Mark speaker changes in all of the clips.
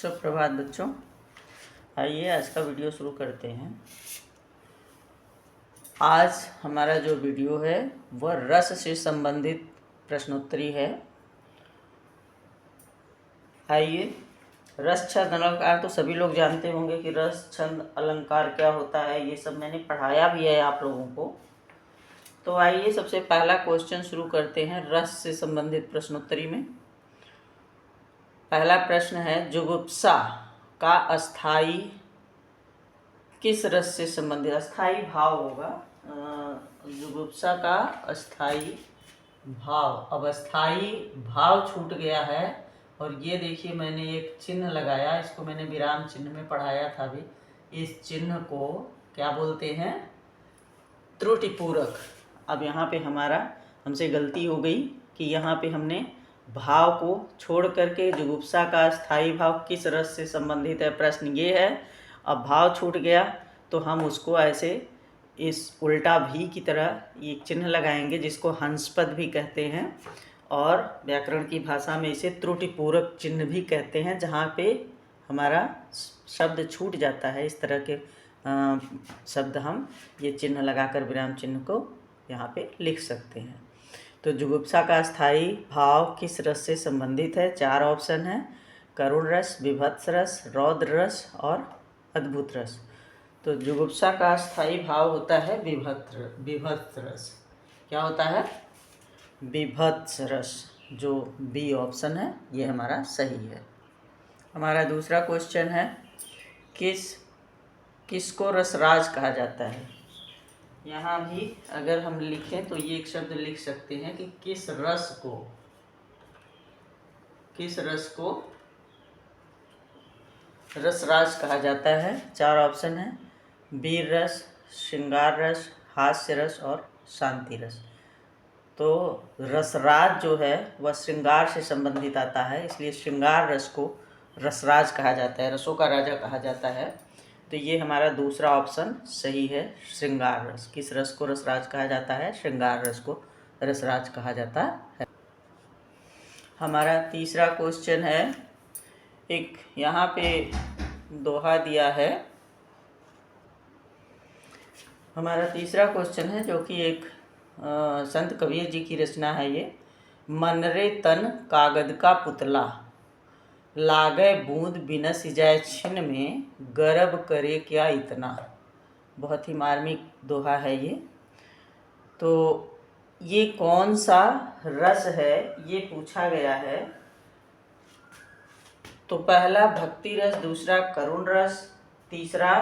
Speaker 1: सुप्रभात बच्चों, आइए आज का वीडियो शुरू करते हैं। आज हमारा जो वीडियो है वह रस से संबंधित प्रश्नोत्तरी है। आइए, रस छंद अलंकार तो सभी लोग जानते होंगे कि रस छंद अलंकार क्या होता है, ये सब मैंने पढ़ाया भी है आप लोगों को। तो आइए सबसे पहला क्वेश्चन शुरू करते हैं रस से संबंधित प्रश्नोत्तरी में। पहला प्रश्न है, जुगुप्सा का अस्थाई किस रस से संबंधित? अस्थाई भाव होगा। जुगुप्सा का अस्थाई भाव। अब अस्थाई भाव छूट गया है और ये देखिए मैंने एक चिन्ह लगाया, इसको मैंने विराम चिन्ह में पढ़ाया था भी। इस चिन्ह को क्या बोलते हैं? त्रुटिपूरक। अब यहाँ पे हमसे गलती हो गई कि यहाँ पे हमने भाव को छोड़ करके जुगुप्सा का स्थायी भाव किस रस से संबंधित है, प्रश्न ये है। अब भाव छूट गया तो हम उसको ऐसे इस उल्टा भी की तरह एक चिन्ह लगाएंगे जिसको हंसपद भी कहते हैं और व्याकरण की भाषा में इसे त्रुटिपूरक चिन्ह भी कहते हैं, जहाँ पे हमारा शब्द छूट जाता है। इस तरह के शब्द हम ये चिन्ह लगाकर विराम चिन्ह को यहाँ पे लिख सकते हैं। तो जुगुप्सा का स्थायी भाव किस रस से संबंधित है? 4 ऑप्शन है, करुण रस, विभत्स रस, रौद्र रस और अद्भुत रस। तो जुगुप्सा का स्थायी भाव होता है विभत्स रस। क्या होता है? विभत्स रस। जो बी ऑप्शन है ये हमारा सही है। हमारा दूसरा क्वेश्चन है, किसको रसराज कहा जाता है? यहाँ भी अगर हम लिखें तो ये एक शब्द लिख सकते हैं कि किस रस को रसराज कहा जाता है। 4 ऑप्शन है, वीर रस, श्रृंगार रस, हास्य रस और शांति रस। तो रसराज जो है वह श्रृंगार से संबंधित आता है, इसलिए श्रृंगार रस को रसराज कहा जाता है, रसों का राजा कहा जाता है। तो ये हमारा दूसरा ऑप्शन सही है, श्रृंगार रस। किस रस को रसराज कहा जाता है? श्रृंगार रस को रसराज कहा जाता है। हमारा तीसरा क्वेश्चन है, एक यहाँ पे दोहा दिया है। हमारा तीसरा क्वेश्चन है जो कि एक संत कबीर जी की रचना है ये। मनरे तन कागद का पुतला, लागे बूंद बिनस जाए छिन में, गर्व करे क्या इतना। बहुत ही मार्मिक दोहा है ये। तो ये कौन सा रस है ये पूछा गया है। तो पहला भक्ति रस, दूसरा करुण रस, तीसरा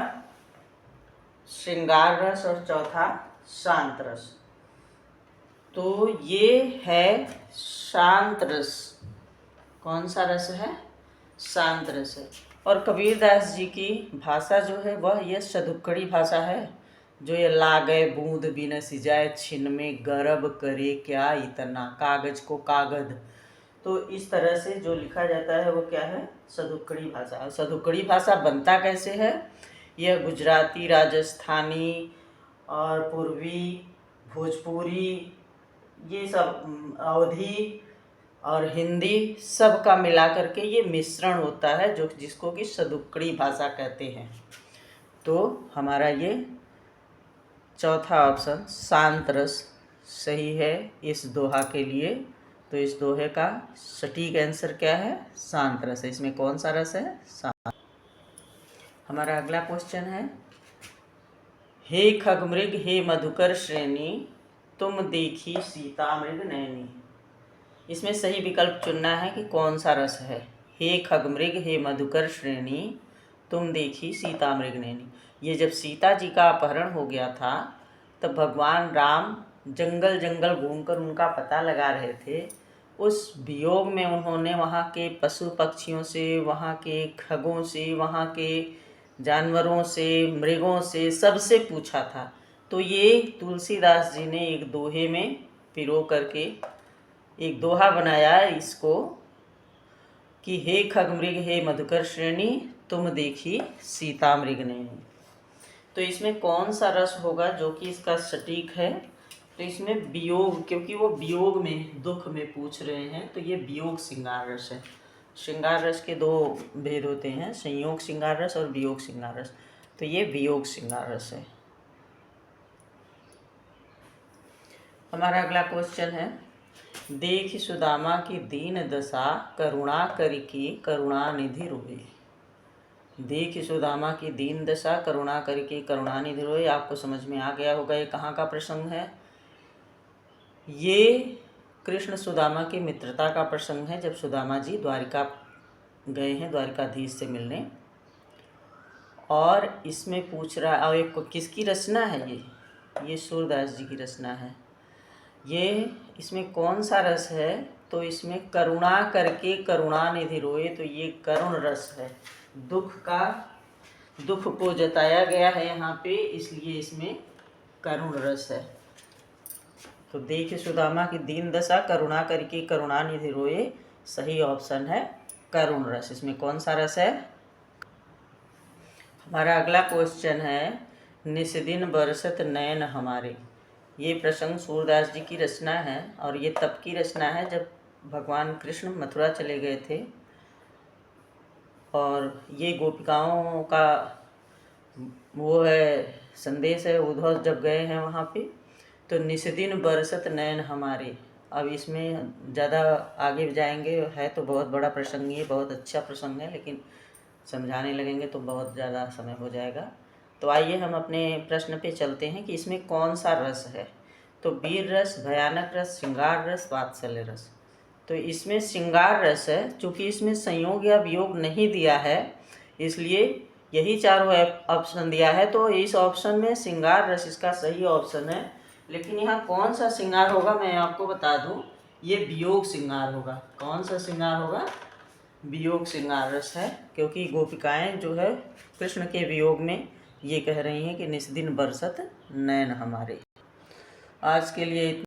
Speaker 1: श्रृंगार रस और चौथा शांत रस। तो ये है शांत रस। कौन सा रस है? शांत रस है। और कबीरदास जी की भाषा जो है वह ये सदुक्कड़ी भाषा है, जो ये लागे बूंद बिनस जाए छिन में, गर्व करे क्या इतना। कागज को कागद, तो इस तरह से जो लिखा जाता है वो क्या है? सदुक्कड़ी भाषा। सदुक्कड़ी भाषा बनता कैसे है? यह गुजराती, राजस्थानी और पूर्वी भोजपुरी, ये सब अवधी और हिंदी सब का मिला करके ये मिश्रण होता है, जो जिसको कि सदुक्कड़ी भाषा कहते हैं। तो हमारा ये चौथा ऑप्शन शांत रस सही है इस दोहा के लिए। तो इस दोहे का सटीक आंसर क्या है? शांत रस है। इसमें कौन सा रस है? शांत। हमारा अगला क्वेश्चन है, हे खगमृग हे मधुकर श्रेणी, तुम देखी सीता मृग नैनी। इसमें सही विकल्प चुनना है कि कौन सा रस है। हे खगमृग हे मधुकर श्रेणी, तुम देखी सीता मृग नैनी। ये जब सीता जी का अपहरण हो गया था तब भगवान राम जंगल जंगल घूमकर उनका पता लगा रहे थे। उस वियोग में उन्होंने वहाँ के पशु पक्षियों से, वहाँ के खगों से, वहाँ के जानवरों से, मृगों से, सबसे पूछा था। तो ये तुलसीदास जी ने एक दोहे में पिरो करके एक दोहा बनाया है इसको कि हे खगमृग हे मधुकर श्रेणी, तुम देखी सीता मृग नैनी। तो इसमें कौन सा रस होगा जो कि इसका सटीक है? तो इसमें वियोग, क्योंकि वो वियोग में, दुख में पूछ रहे हैं, तो ये वियोग श्रृंगार रस है। श्रृंगार रस के दो भेद होते हैं, संयोग श्रृंगार रस और वियोग श्रृंगार रस। तो ये वियोग श्रृंगार रस है। हमारा अगला क्वेश्चन है, देख सुदामा की दीन दशा करुणा करके करुणा निधि रोए। देख सुदामा की दीन दशा करुणा करके करुणा निधि रोए। आपको समझ में आ गया होगा ये कहाँ का प्रसंग है। ये कृष्ण सुदामा की मित्रता का प्रसंग है, जब सुदामा जी द्वारिका गए हैं द्वारिकाधीश से मिलने। और इसमें पूछ रहा, और एक किसकी रचना है ये सूरदास जी की रचना है। ये इसमें कौन सा रस है, तो इसमें करुणा करके करुणा निधि रोए, तो ये करुण रस है। दुख को जताया गया है यहाँ पे, इसलिए इसमें करुण रस है। तो देख सुदामा की दीन दशा करुणा करके करुणा निधि रोए, सही ऑप्शन है करुण रस। इसमें कौन सा रस है। हमारा अगला क्वेश्चन है, निस्दिन बरसत नयन हमारे। ये प्रसंग सूरदास जी की रचना है, और ये तब की रचना है जब भगवान कृष्ण मथुरा चले गए थे, और ये गोपिकाओं का वो है संदेश है। उद्धव जब गए हैं वहाँ पे, तो निस्दिन बरसत नयन हमारे। अब इसमें ज़्यादा आगे जाएंगे, है तो बहुत बड़ा प्रसंग, ये बहुत अच्छा प्रसंग है, लेकिन समझाने लगेंगे तो बहुत ज़्यादा समय हो जाएगा। तो आइए हम अपने प्रश्न पे चलते हैं कि इसमें कौन सा रस है। तो वीर रस, भयानक रस, श्रृंगार रस, वात्सल्य रस। तो इसमें श्रृंगार रस है। चूँकि इसमें संयोग या वियोग नहीं दिया है, इसलिए यही चारों ऑप्शन दिया है, तो इस ऑप्शन में श्रृंगार रस इसका सही ऑप्शन है। लेकिन यहाँ कौन सा श्रृंगार होगा मैं आपको बता दूँ, ये वियोग श्रृंगार होगा। कौन सा श्रृंगार होगा, वियोग श्रृंगार रस है, क्योंकि गोपिकाएं जो है कृष्ण के वियोग में ये कह रही हैं कि निस्दिन बरसत नयन हमारे। आज के लिए